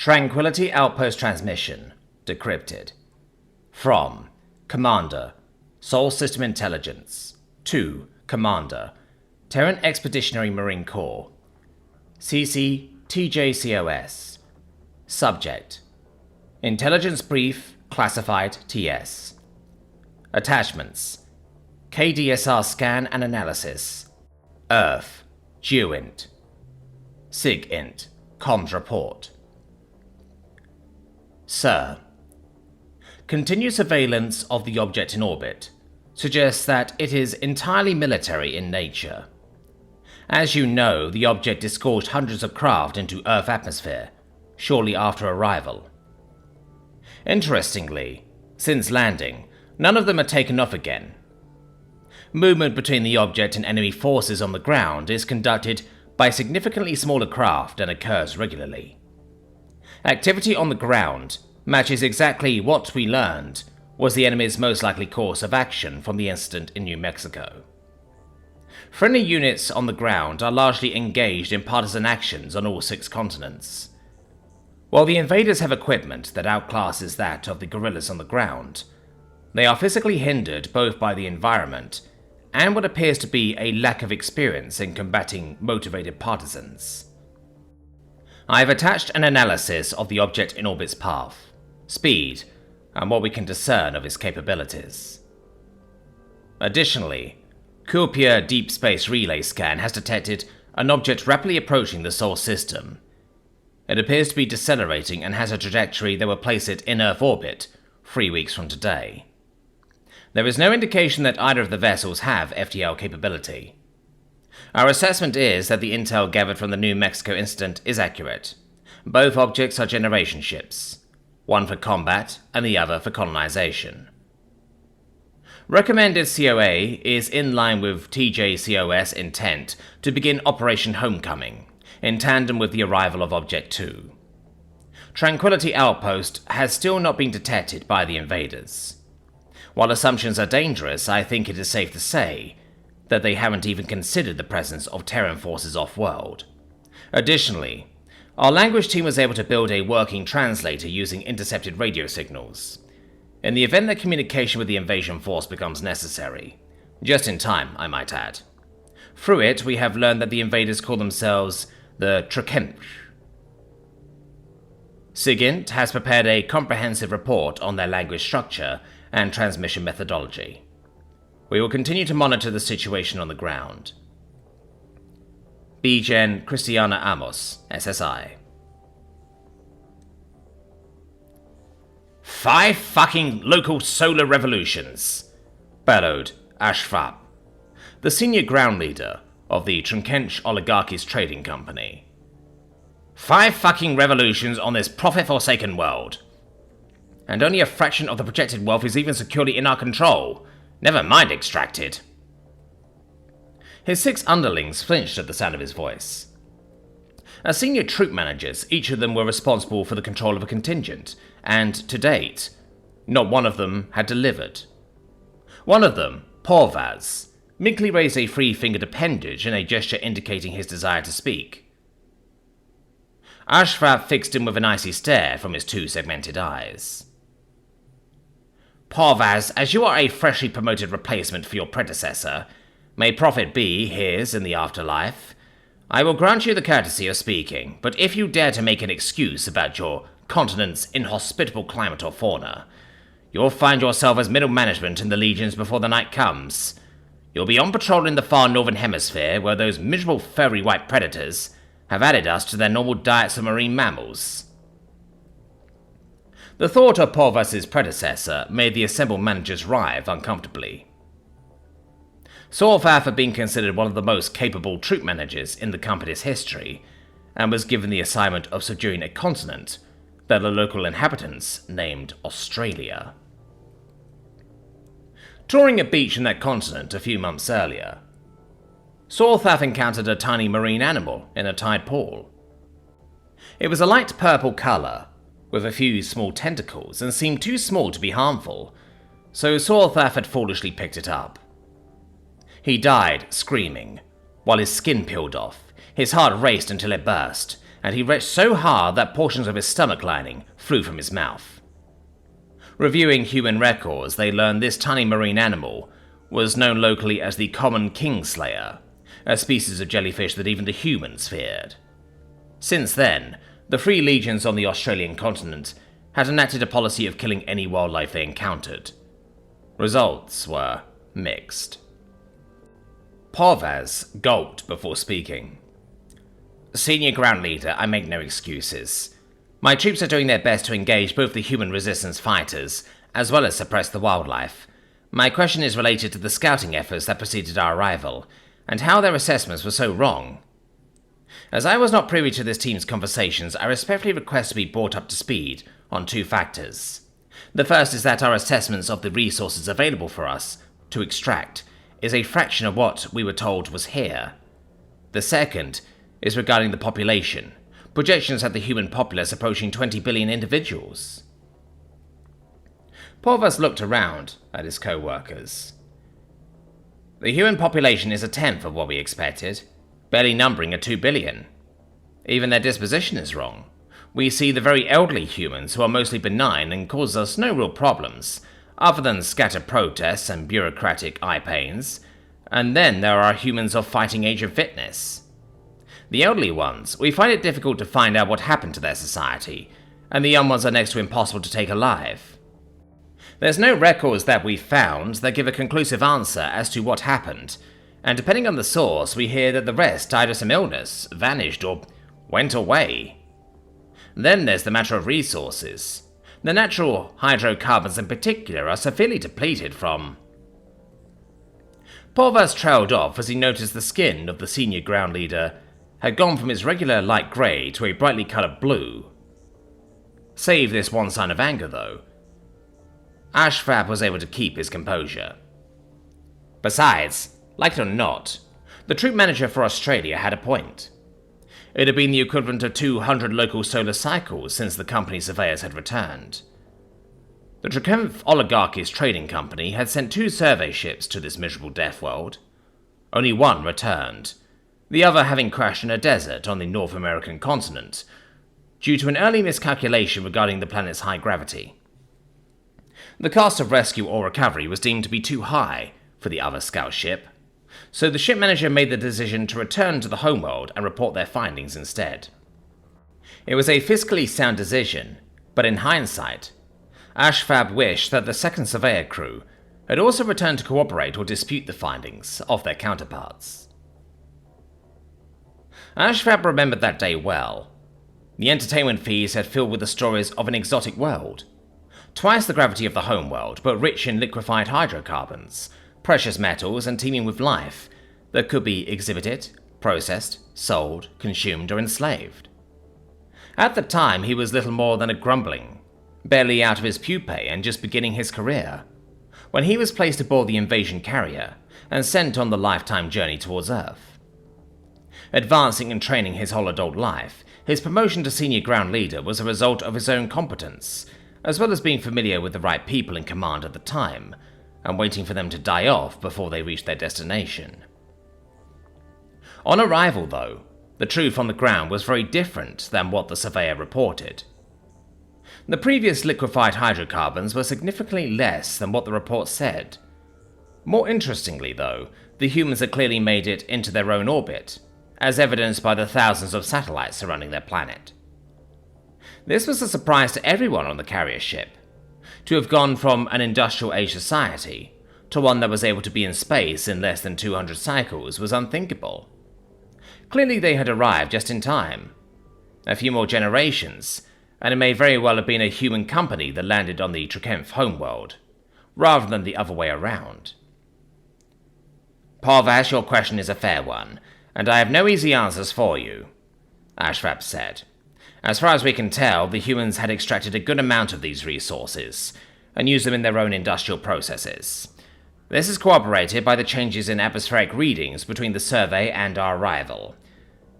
Tranquility Outpost transmission decrypted. From Commander, Sol System Intelligence, to Commander, Terran Expeditionary Marine Corps, CC TJCOS. Subject: Intelligence Brief Classified TS. Attachments: KDSR Scan and Analysis, Earth, GeoInt, SIGINT, Comms Report. Sir, continued surveillance of the object in orbit suggests that it is entirely military in nature. As you know, the object disgorged hundreds of craft into Earth atmosphere shortly after arrival. Interestingly, since landing, none of them are taken off again. Movement between the object and enemy forces on the ground is conducted by significantly smaller craft and occurs regularly. Activity on the ground matches exactly what we learned was the enemy's most likely course of action from the incident in New Mexico. Friendly units on the ground are largely engaged in partisan actions on all 6 continents. While the invaders have equipment that outclasses that of the guerrillas on the ground, they are physically hindered both by the environment and what appears to be a lack of experience in combating motivated partisans. I have attached an analysis of the object in orbit's path, speed, and what we can discern of its capabilities. Additionally, Kuopia Deep Space Relay Scan has detected an object rapidly approaching the Sol system. It appears to be decelerating and has a trajectory that will place it in Earth orbit 3 weeks from today. There is no indication that either of the vessels have FTL capability. Our assessment is that the intel gathered from the New Mexico incident is accurate. Both objects are generation ships, one for combat and the other for colonization. Recommended COA is in line with TJCOS intent to begin Operation Homecoming, in tandem with the arrival of Object 2. Tranquility Outpost has still not been detected by the invaders. While assumptions are dangerous, I think it is safe to say that they haven't even considered the presence of Terran forces off-world. Additionally, our language team was able to build a working translator using intercepted radio signals. In the event that communication with the invasion force becomes necessary, just in time, I might add. Through it, we have learned that the invaders call themselves the Trekent. SIGINT has prepared a comprehensive report on their language structure and transmission methodology. We will continue to monitor the situation on the ground. B-Gen Christiana Amos, SSI. 5 fucking local solar revolutions, bellowed HFY, the senior ground leader of the Trinkench Oligarchy's trading company. 5 fucking revolutions on this profit-forsaken world. And only a fraction of the projected wealth is even securely in our control, never mind extracted. His 6 underlings flinched at the sound of his voice. As senior troop managers, each of them were responsible for the control of a contingent, and to date, not one of them had delivered. One of them, Porvaz, meekly raised a 3-fingered appendage in a gesture indicating his desire to speak. HFY fixed him with an icy stare from his 2 segmented eyes. Porvaz, as you are a freshly promoted replacement for your predecessor, may profit be his in the afterlife, I will grant you the courtesy of speaking, but if you dare to make an excuse about your continent's inhospitable climate or fauna, you'll find yourself as middle management in the legions before the night comes. You'll be on patrol in the far northern hemisphere, where those miserable furry white predators have added us to their normal diets of marine mammals. The thought of Porvaz's predecessor made the assembled managers writhe uncomfortably. Sorfath had been considered one of the most capable troop managers in the company's history, and was given the assignment of subduing a continent that the local inhabitants named Australia. Touring a beach in that continent a few months earlier, Sorfath encountered a tiny marine animal in a tide pool. It was a light purple colour, with a few small tentacles, and seemed too small to be harmful, so Sorfath had foolishly picked it up. He died screaming, while his skin peeled off, his heart raced until it burst, and he retched so hard that portions of his stomach lining flew from his mouth. Reviewing human records, they learned this tiny marine animal was known locally as the common kingslayer, a species of jellyfish that even the humans feared. Since then, the Free Legions on the Australian continent had enacted a policy of killing any wildlife they encountered. Results were mixed. Porvaz gulped before speaking. Senior ground leader, I make no excuses. My troops are doing their best to engage both the human resistance fighters, as well as suppress the wildlife. My question is related to the scouting efforts that preceded our arrival, and how their assessments were so wrong. As I was not privy to this team's conversations, I respectfully request to be brought up to speed on two factors. The first is that our assessments of the resources available for us to extract is a fraction of what we were told was here. The second is regarding the population. Projections had the human populace approaching 20 billion individuals. Porvaz looked around at his co-workers. The human population is a tenth of what we expected, barely numbering at 2 billion. Even their disposition is wrong. We see the very elderly humans who are mostly benign and cause us no real problems, other than scattered protests and bureaucratic eye pains, and then there are humans of fighting age and fitness. The elderly ones, we find it difficult to find out what happened to their society, and the young ones are next to impossible to take alive. There's no records that we've found that give a conclusive answer as to what happened, and depending on the source, we hear that the rest died of some illness, vanished, or went away. Then there's the matter of resources. The natural hydrocarbons in particular are severely depleted from... Porvaz trailed off as he noticed the skin of the senior ground leader had gone from its regular light grey to a brightly coloured blue. Save this one sign of anger, though, Ashfab was able to keep his composure. Besides, like it or not, the troop manager for Australia had a point. It had been the equivalent of 200 local solar cycles since the company surveyors had returned. The Tshirt oligarchy's trading company had sent 2 survey ships to this miserable death world. Only one returned, the other having crashed in a desert on the North American continent, due to an early miscalculation regarding the planet's high gravity. The cost of rescue or recovery was deemed to be too high for the other scout ship, so the ship manager made the decision to return to the homeworld and report their findings instead. It was a fiscally sound decision, but in hindsight, Ashfab wished that the second surveyor crew had also returned to cooperate or dispute the findings of their counterparts. Ashfab remembered that day well. The entertainment fees had filled with the stories of an exotic world, twice the gravity of the homeworld, but rich in liquefied hydrocarbons, precious metals, and teeming with life that could be exhibited, processed, sold, consumed, or enslaved. At the time, he was little more than a grumbling, barely out of his pupae and just beginning his career, when he was placed aboard the invasion carrier and sent on the lifetime journey towards Earth. Advancing and training his whole adult life, his promotion to senior ground leader was a result of his own competence, as well as being familiar with the right people in command at the time, and waiting for them to die off before they reached their destination. On arrival, though, the truth on the ground was very different than what the surveyor reported. The previous liquefied hydrocarbons were significantly less than what the report said. More interestingly, though, the humans had clearly made it into their own orbit, as evidenced by the thousands of satellites surrounding their planet. This was a surprise to everyone on the carrier ship. To have gone from an industrial-age society to one that was able to be in space in less than 200 cycles was unthinkable. Clearly they had arrived just in time. A few more generations, and it may very well have been a human company that landed on the Tshirt homeworld, rather than the other way around. Porvaz, your question is a fair one, and I have no easy answers for you, Ashfab said. As far as we can tell, the humans had extracted a good amount of these resources, and used them in their own industrial processes. This is corroborated by the changes in atmospheric readings between the survey and our arrival.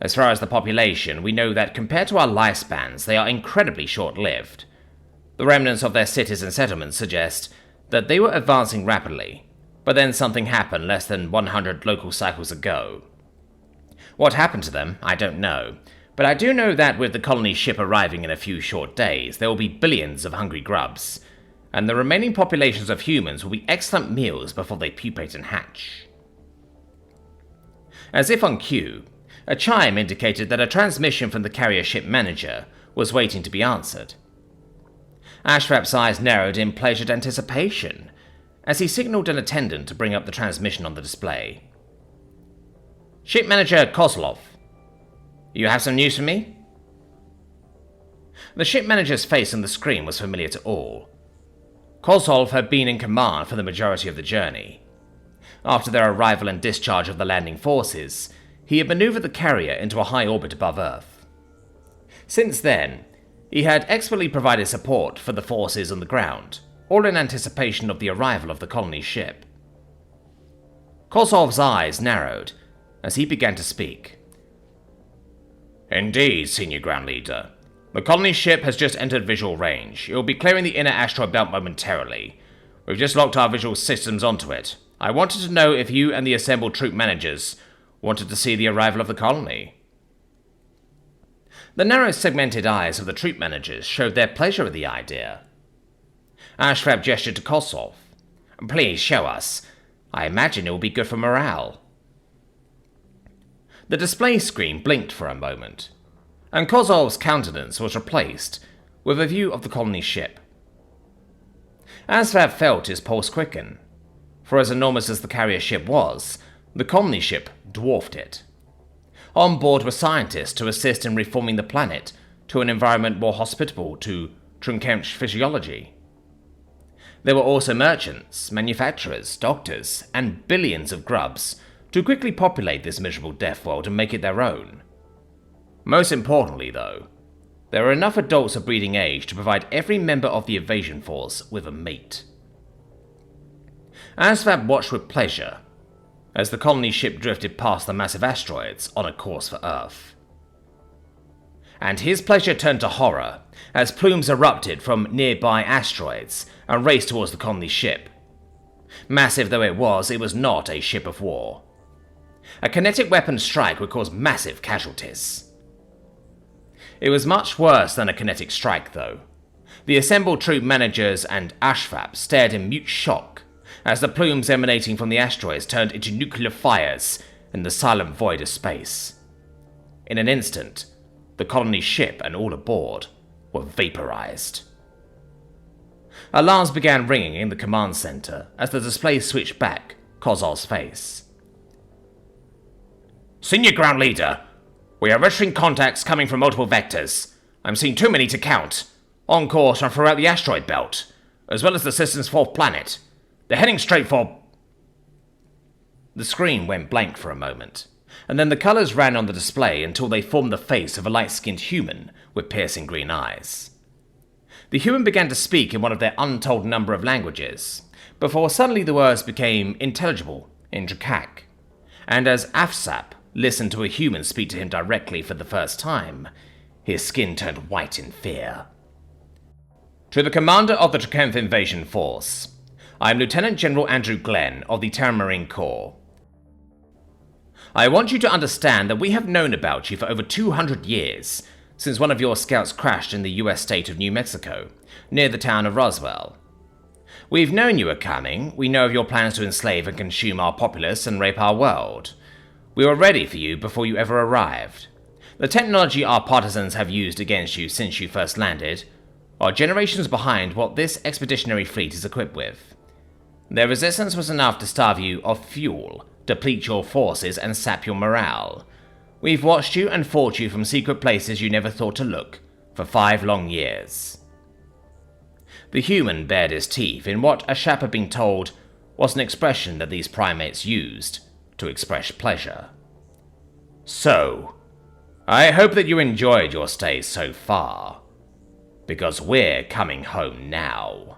As far as the population, we know that compared to our lifespans, they are incredibly short-lived. The remnants of their cities and settlements suggest that they were advancing rapidly, but then something happened less than 100 local cycles ago. What happened to them, I don't know, But I do know that with the colony ship arriving in a few short days, there will be billions of hungry grubs, and the remaining populations of humans will be excellent meals before they pupate and hatch. As if on cue, a chime indicated that a transmission from the carrier ship manager was waiting to be answered. Ashrap's eyes narrowed in pleasured anticipation as he signaled an attendant to bring up the transmission on the display. "Ship Manager Kozlov, you have some news for me?" The ship manager's face on the screen was familiar to all. Kozlov had been in command for the majority of the journey. After their arrival and discharge of the landing forces, he had maneuvered the carrier into a high orbit above Earth. Since then, he had expertly provided support for the forces on the ground, all in anticipation of the arrival of the colony ship. Kozlov's eyes narrowed as he began to speak. "Indeed, Senior Ground Leader. The colony ship has just entered visual range. It will be clearing the inner asteroid belt momentarily. We've just locked our visual systems onto it. I wanted to know if you and the assembled troop managers wanted to see the arrival of the colony." The narrow segmented eyes of the troop managers showed their pleasure at the idea. Ashrap gestured to Kozlov. "Please show us. I imagine it will be good for morale." The display screen blinked for a moment, and Kozlov's countenance was replaced with a view of the colony ship. Ashrap felt his pulse quicken, for as enormous as the carrier ship was, the colony ship dwarfed it. On board were scientists to assist in reforming the planet to an environment more hospitable to Trunkench physiology. There were also merchants, manufacturers, doctors, and billions of grubs to quickly populate this miserable death world and make it their own. Most importantly, though, there were enough adults of breeding age to provide every member of the invasion force with a mate. Ashrap watched with pleasure as the colony ship drifted past the massive asteroids on a course for Earth. And his pleasure turned to horror as plumes erupted from nearby asteroids and raced towards the colony ship. Massive though it was not a ship of war. A kinetic weapon strike would cause massive casualties. It was much worse than a kinetic strike, though. The assembled troop managers and Ashrap stared in mute shock as the plumes emanating from the asteroids turned into nuclear fires in the silent void of space. In an instant, the colony ship and all aboard were vaporized. Alarms began ringing in the command center as the display switched back Kozlov's face. "Senior Ground Leader, we are registering contacts coming from multiple vectors. I'm seeing too many to count. On course and throughout the asteroid belt, as well as the system's fourth planet. They're heading straight for..." The screen went blank for a moment, and then the colors ran on the display until they formed the face of a light-skinned human with piercing green eyes. The human began to speak in one of their untold number of languages, before suddenly the words became intelligible in Drakak, and as Ashrap listened to a human speak to him directly for the first time, his skin turned white in fear. "To the commander of the Drakenth Invasion Force, I am Lieutenant General Andrew Glenn of the Terran Marine Corps. I want you to understand that we have known about you for over 200 years, since one of your scouts crashed in the US state of New Mexico, near the town of Roswell. We've known you were coming, we know of your plans to enslave and consume our populace and rape our world. We were ready for you before you ever arrived. The technology our partisans have used against you since you first landed are generations behind what this expeditionary fleet is equipped with. Their resistance was enough to starve you of fuel, deplete your forces, and sap your morale. We've watched you and fought you from secret places you never thought to look, for 5 long years." The human bared his teeth in what Ashrap had been told was an expression that these primates used to express pleasure. "So, I hope that you enjoyed your stay so far, because we're coming home now."